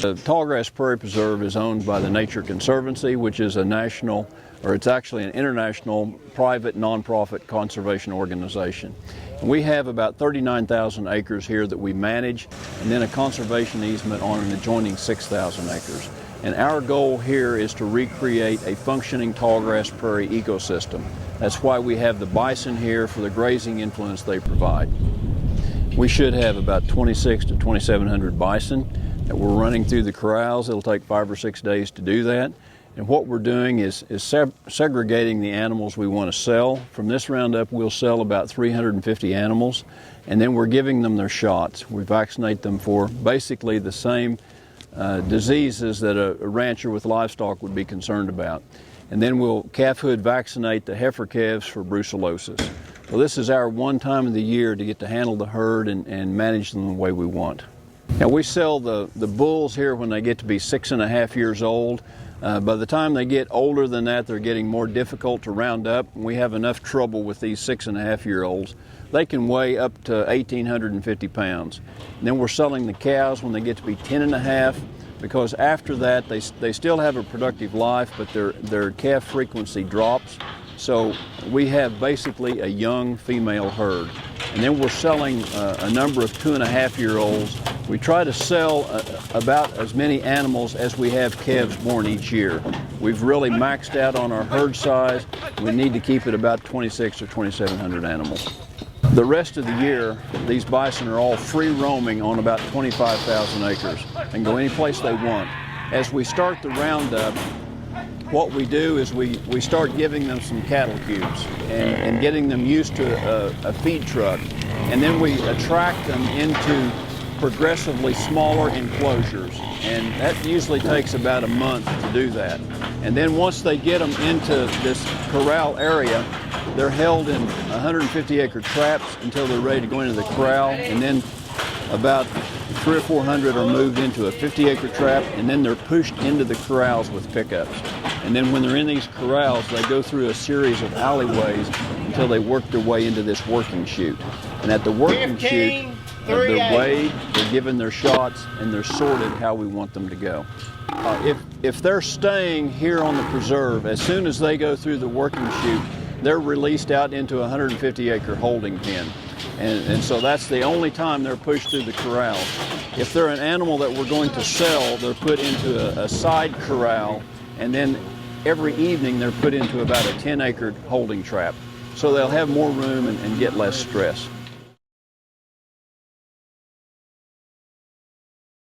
The Tallgrass Prairie Preserve is owned by the Nature Conservancy, which is a national, or it's actually an international, private nonprofit conservation organization. And we have about 39,000 acres here that we manage, and then a conservation easement on an adjoining 6,000 acres. And our goal here is to recreate a functioning tallgrass prairie ecosystem. That's why we have the bison here for the grazing influence they provide. We should have about 26 to 2,700 bison that we're running through the corrals. It'll take 5 or 6 days to do that. And what we're doing is segregating the animals we want to sell. From this roundup, we'll sell about 350 animals, and then we're giving them their shots. We vaccinate them for basically the same diseases that a rancher with livestock would be concerned about. And then we'll calf hood vaccinate the heifer calves for brucellosis. Well, this is our one time of the year to get to handle the herd and manage them the way we want. Now, we sell the bulls here when they get to be 6.5 years old. By the time they get older than that, they're getting more difficult to round up. We have enough trouble with these 6.5-year-olds. They can weigh up to 1,850 pounds. And then we're selling the cows when they get to be 10.5, because after that they still have a productive life, but their calf frequency drops. So we have basically a young female herd. And then we're selling a number of 2.5-year-olds. We try to sell about as many animals as we have calves born each year. We've really maxed out on our herd size. We need to keep it about 2,600 or 2,700 animals. The rest of the year, these bison are all free roaming on about 25,000 acres and go any place they want. As we start the roundup, what we do is we start giving them some cattle cubes and getting them used to a feed truck. And then we attract them into progressively smaller enclosures. And that usually takes about a month to do that. And then once they get them into this corral area, they're held in 150-acre traps until they're ready to go into the corral. And then about 300 or 400 are moved into a 50-acre trap, and then they're pushed into the corrals with pickups. And then when they're in these corrals, they go through a series of alleyways until they work their way into this working chute. And at the working chute, they're weighed, they're given their shots, and they're sorted how we want them to go. If they're staying here on the preserve, as soon as they go through the working chute, they're released out into a 150-acre holding pen. And so that's the only time they're pushed through the corral. If they're an animal that we're going to sell, they're put into a side corral, and then every evening they're put into about a 10-acre holding trap. So they'll have more room and get less stress.